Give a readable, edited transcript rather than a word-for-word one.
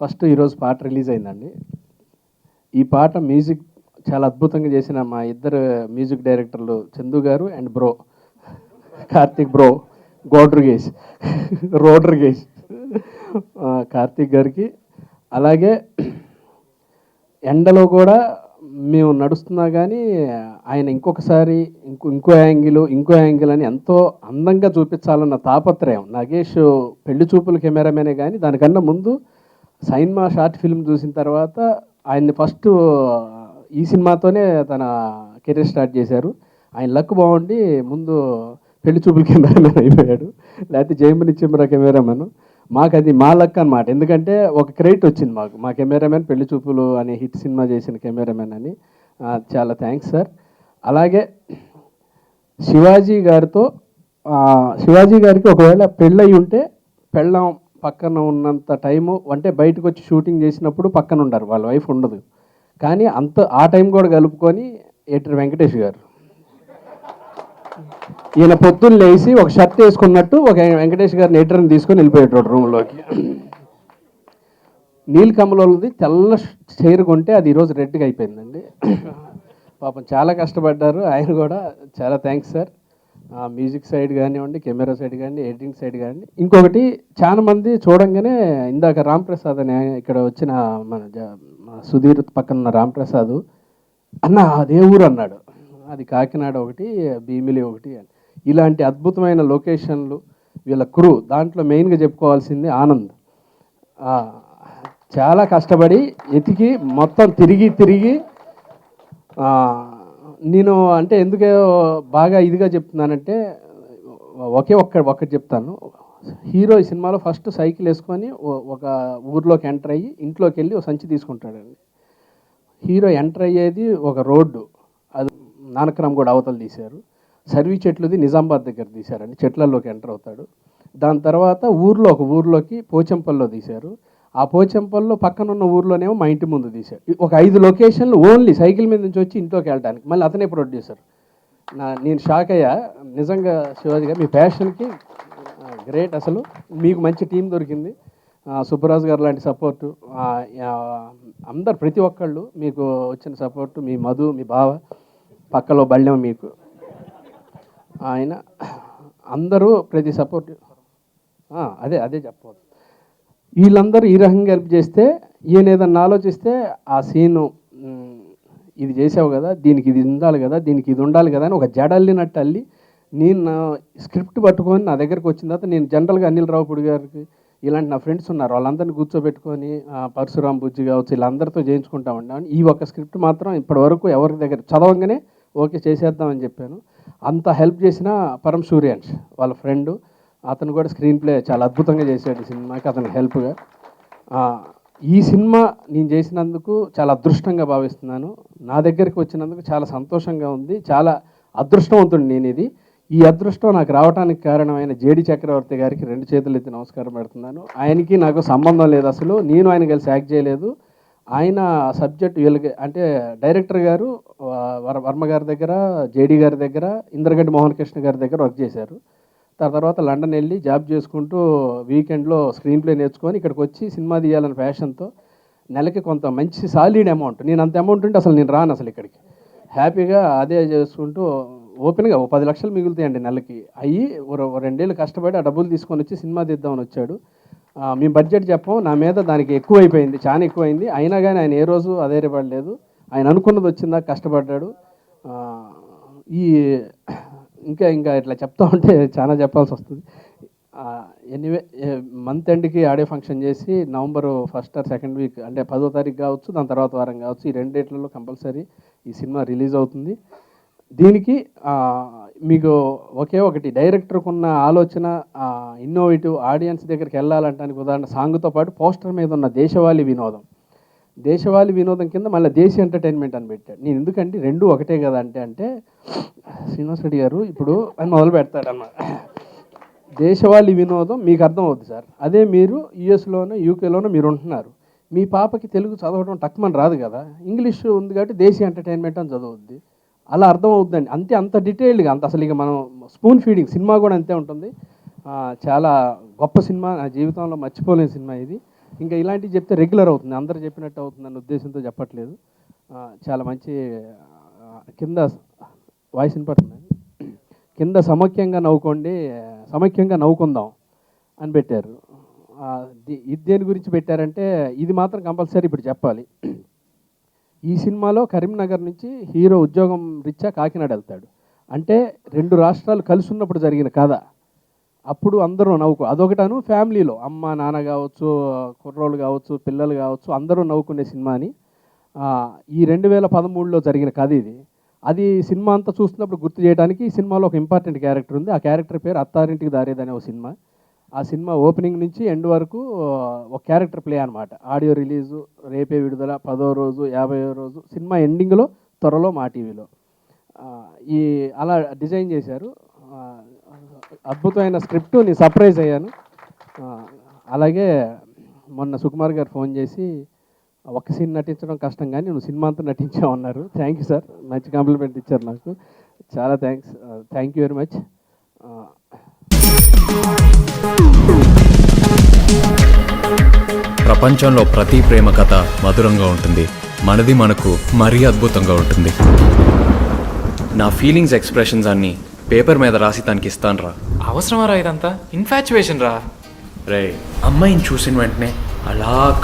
First ఈరోజు పాట release అయిందండి. ఈ పాట మ్యూజిక్ చాలా అద్భుతంగా చేసిన మా ఇద్దరు మ్యూజిక్ డైరెక్టర్లు చందు గారు అండ్ బ్రో కార్తిక్ బ్రో గోడ్రిగేష్ రోడ్రిగేష్ కార్తిక్ గారికి, అలాగే ఎండలో కూడా మేము నడుస్తున్నా కానీ ఆయన ఇంకొకసారి ఇంకో యాంగిల్ అని ఎంతో అందంగా చూపించాలన్న తాపత్రయం. నాగేష్ పెళ్లి చూపుల కెమెరామెనే కానీ దానికన్నా ముందు సైన్మా షార్ట్ ఫిల్మ్ చూసిన తర్వాత ఆయన్ని ఫస్ట్ ఈ సినిమాతోనే తన కెరీర్ స్టార్ట్ చేశారు. ఆయన లక్ బాగుండి ముందు పెళ్లి చూపుల కెమెరామెన్ అయిపోయాడు, లేకపోతే జయమని చిమ్రా కెమెరామెన్. మాకు అది మా లక్ అనమాట. ఎందుకంటే ఒక క్రెడిట్ వచ్చింది మాకు, మా కెమెరామెన్ పెళ్లి చూపులు అనే హిట్ సినిమా చేసిన కెమెరామెన్ అని. చాలా థ్యాంక్స్ సార్. అలాగే శివాజీ గారితో శివాజీ గారికి ఒకవేళ పెళ్ళయి ఉంటే పెళ్ళం పక్కన ఉన్నంత టైము అంటే బయటకు వచ్చి షూటింగ్ చేసినప్పుడు పక్కన ఉండరు, వాళ్ళ వైఫ్ ఉండదు. కానీ ఆ టైం కూడా కలుపుకొని ఎడిటర్ వెంకటేష్ గారు ఈయన పొద్దున్న లేచి ఒక షర్ట్ వేసుకున్నట్టు ఒక వెంకటేష్ గారిని ఎడిటర్ని తీసుకొని వెళ్ళిపోయేటోడు రూమ్లోకి. నీల్ కమలది తెల్ల చైర్ కొంటే అది ఈరోజు రెడ్గా అయిపోయిందండి. పాపం చాలా కష్టపడ్డారు ఆయన కూడా. చాలా థ్యాంక్స్ సార్. మ్యూజిక్ సైడ్ కానివ్వండి, కెమెరా సైడ్ కానివ్వండి, ఎడిటింగ్ సైడ్ కానివ్వండి. ఇంకొకటి చాలా మంది చూడంగానే ఇందాక రాంప్రసాద్ అని ఇక్కడ వచ్చిన మన సుధీర్ పక్కన ఉన్న రాంప్రసాద్ అన్న అదే ఊరు అన్నాడు. అది కాకినాడ ఒకటి, భీమిలి ఒకటి అని. ఇలాంటి అద్భుతమైన లొకేషన్లు వీళ్ళ క్రూ. దాంట్లో మెయిన్గా చెప్పుకోవాల్సింది ఆనంద్. చాలా కష్టపడి ఎతికి మొత్తం తిరిగి నేను అంటే ఎందుకు బాగా ఇదిగా చెప్తున్నానంటే ఒక్కటి చెప్తాను. హీరో ఈ సినిమాలో ఫస్ట్ సైకిల్ వేసుకొని ఒక ఊర్లోకి ఎంటర్ అయ్యి ఇంట్లోకి వెళ్ళి ఒక సంచి తీసుకుంటాడండి. హీరో ఎంటర్ అయ్యేది ఒక రోడ్డు, అది నానక్రమ్ కూడా అవతల తీశారు. సర్వీ చెట్లుది నిజామాబాద్ దగ్గర తీశారండి, చెట్లలోకి ఎంటర్ అవుతాడు. దాని తర్వాత ఒక ఊర్లోకి పోచంపల్లో తీశారు. ఆ పోచంపల్లో పక్కన ఉన్న ఊర్లోనేమో మా ఇంటి ముందు తీశారు. ఒక 5 లొకేషన్లు ఓన్లీ సైకిల్ మీద నుంచి వచ్చి ఇంట్లోకి వెళ్ళడానికి. మళ్ళీ అతనే ప్రొడ్యూసర్. నేను షాక్ అయ్యా నిజంగా. శివాజీ గారు మీ ప్యాషన్కి గ్రేట్. అసలు మీకు మంచి టీం దొరికింది. సుబ్బరాజు గారు లాంటి సపోర్టు, అందరు ప్రతి ఒక్కళ్ళు మీకు వచ్చిన సపోర్టు, మీ మధు, మీ బావ పక్కలో బళ్ళెం మీకు ఆయన అందరూ ప్రతి సపోర్ట్. అదే చెప్పవచ్చు. వీళ్ళందరూ ఈ రకంగా హెల్ప్ చేస్తే ఈయన ఏదన్నా ఆలోచిస్తే ఆ సీను ఇది చేసావు కదా, దీనికి ఇది ఉండాలి కదా, దీనికి ఇది ఉండాలి కదా అని ఒక జడల్లినట్టు అల్లి నేను స్క్రిప్ట్ పట్టుకొని నా దగ్గరకు వచ్చిన తర్వాత నేను జనరల్గా అనిల్ రావుపూడి గారికి ఇలాంటి నా ఫ్రెండ్స్ ఉన్నారు, వాళ్ళందరినీ కూర్చోబెట్టుకొని పరశురాం బుజ్జి కావచ్చు వీళ్ళందరితో చేయించుకుంటా ఉన్నాను. ఈ ఒక్క స్క్రిప్ట్ మాత్రం ఇప్పటివరకు ఎవరి దగ్గర చదవంగానే ఓకే చేసేద్దామని చెప్పాను. అంత హెల్ప్ చేసిన పరమ్ సూర్యాన్స్ వాళ్ళ ఫ్రెండు, అతను కూడా స్క్రీన్ ప్లే చాలా అద్భుతంగా చేశాడు ఈ సినిమాకి, అతనికి హెల్ప్గా. ఈ సినిమా నేను చేసినందుకు చాలా అదృష్టంగా భావిస్తున్నాను. నా దగ్గరికి వచ్చినందుకు చాలా సంతోషంగా ఉంది. చాలా అదృష్టవంతుడు నేను. ఈ అదృష్టం నాకు రావడానికి కారణమైన జేడి చక్రవర్తి గారికి 2 చేతులు ఎత్తి నమస్కారం పెడుతున్నాను. ఆయనకి నాకు సంబంధం లేదు, అసలు నేను ఆయన కలిసి యాక్ట్ చేయలేదు. ఆయన సబ్జెక్ట్ వీళ్ళకి అంటే డైరెక్టర్ గారు వర్మ గారి దగ్గర, జేడి గారి దగ్గర, ఇంద్రగడ్డి మోహన్ కృష్ణ గారి దగ్గర వర్క్ చేశారు. తర్వాత లండన్ వెళ్ళి జాబ్ చేసుకుంటూ వీకెండ్లో స్క్రీన్ ప్లే నేర్చుకొని ఇక్కడికి వచ్చి సినిమా తీయాలని ఫ్యాషన్తో నెలకి కొంత మంచి సాలిడ్ అమౌంట్, నేను అంత అమౌంట్ ఉంటే అసలు నేను రాను అసలు ఇక్కడికి. హ్యాపీగా అదే చేసుకుంటూ ఓపెన్గా 10 లక్షలు మిగులుతాయండి నెలకి. అయ్యి 2 ఏళ్ళు కష్టపడి ఆ డబ్బులు తీసుకొని వచ్చి సినిమా తీద్దామని వచ్చాడు. మేము బడ్జెట్ చెప్పాం, నా మీద దానికి ఎక్కువైపోయింది, చాలా ఎక్కువైంది. అయినా కానీ ఆయన ఏ రోజు అధైర్యపడలేదు. ఆయన అనుకున్నది వచ్చిందా కష్టపడ్డాడు. ఈ ఇంకా ఇట్లా చెప్తా ఉంటే చాలా చెప్పాల్సి వస్తుంది. ఎనీవే మంత్ ఎండ్కి ఆడియో ఫంక్షన్ చేసి November 1st or 2nd week అంటే 10వ తారీఖు కావచ్చు, దాని తర్వాత వారం కావచ్చు, ఈ 2 డేట్లలో కంపల్సరీ ఈ సినిమా రిలీజ్ అవుతుంది. దీనికి మీకు ఒకే ఒకటి, డైరెక్టర్కు ఉన్న ఆలోచన ఇన్నోవేటివ్, ఆడియన్స్ దగ్గరికి వెళ్ళాలంటానికి ఉదాహరణ సాంగ్తో పాటు పోస్టర్ మీద ఉన్న దేశవాళీ వినోదం కింద మళ్ళీ దేశీ ఎంటర్టైన్మెంట్ అని పెట్టాడు. నేను ఎందుకంటే 2 ఒకటే కదా అంటే శ్రీనివాస్ రెడ్డి గారు ఇప్పుడు అని మొదలు పెడతాడు అన్నమాట. దేశవాళీ వినోదం మీకు అర్థం అవుద్ది సార్. అదే మీరు యూఎస్లోనో యూకేలోనో మీరు ఉంటున్నారు, మీ పాపకి తెలుగు చదవడం టక్మని రాదు కదా, ఇంగ్లీష్ ఉంది కాబట్టి దేశీ ఎంటర్టైన్మెంట్ అని చదవద్ది, అలా అర్థం అవుద్దండి. అంత డీటెయిల్డ్గా అసలు ఇక మనం స్పూన్ ఫీడింగ్ సినిమా కూడా అంతే ఉంటుంది. చాలా గొప్ప సినిమా, నా జీవితంలో మర్చిపోలేని సినిమా ఇది. ఇంకా ఇలాంటివి చెప్తే రెగ్యులర్ అవుతుంది, అందరు చెప్పినట్టు అవుతుంది అన్న ఉద్దేశంతో చెప్పట్లేదు. చాలా మంచి కింద వాయిస్ వినపడుతుంది, కింద సమైక్యంగా నవ్వుకోండి, సమైక్యంగా నవ్వుకుందాం అని పెట్టారు. ఇది దేని గురించి పెట్టారంటే ఇది మాత్రం కంపల్సరీ ఇప్పుడు చెప్పాలి. ఈ సినిమాలో కరీంనగర్ నుంచి హీరో ఉద్యోగం రీత్యా కాకినాడ వెళ్తాడు. అంటే 2 రాష్ట్రాలు కలిసి ఉన్నప్పుడు జరిగిన కథ. అప్పుడు అందరూ అదొకటాను ఫ్యామిలీలో అమ్మ నాన్న కావచ్చు, కుర్రోళ్ళు కావచ్చు, పిల్లలు కావచ్చు, అందరూ నవ్వుకునే సినిమాని ఈ 2013లో జరిగిన కథ ఇది. అది సినిమా అంతా చూస్తున్నప్పుడు గుర్తు చేయడానికి ఈ సినిమాలో ఒక ఇంపార్టెంట్ క్యారెక్టర్ ఉంది. ఆ క్యారెక్టర్ పేరు అత్తారింటికి దారేదనే ఒక సినిమా. ఆ సినిమా ఓపెనింగ్ నుంచి ఎండ్ వరకు ఒక క్యారెక్టర్ ప్లే అనమాట. ఆడియో రిలీజు రేపే విడుదల, 10వ రోజు, 50వ రోజు, సినిమా ఎండింగ్లో త్వరలో మా టీవీలో ఈ అలా డిజైన్ చేశారు. అద్భుతమైన స్క్రిప్ట్, నేను సర్ప్రైజ్ అయ్యాను. అలాగే మొన్న సుకుమార్ గారు ఫోన్ చేసి ఒక్క సీన్ నటించడం కష్టం కానీ నువ్వు సినిమా అంతా నటించామన్నారు. థ్యాంక్ యూ సార్, మంచి కాంప్లిమెంట్ ఇచ్చారు నాకు, చాలా thanks. Thank you very much. ప్రపంచంలో ప్రతి ప్రేమ కథ మధురంగా ఉంటుంది, మనది మనకు మరీ అద్భుతంగా ఉంటుంది. నా ఫీలింగ్స్ ఎక్స్ప్రెషన్స్ అన్నీ పేపర్ మీద రాసి తనకి ఇస్తాను రా. అవసరమా రా ఇదంతా? ఇన్ఫాచ్యువేషన్ రా. రే, అమ్మాయిని చూసిన వెంటనే అలా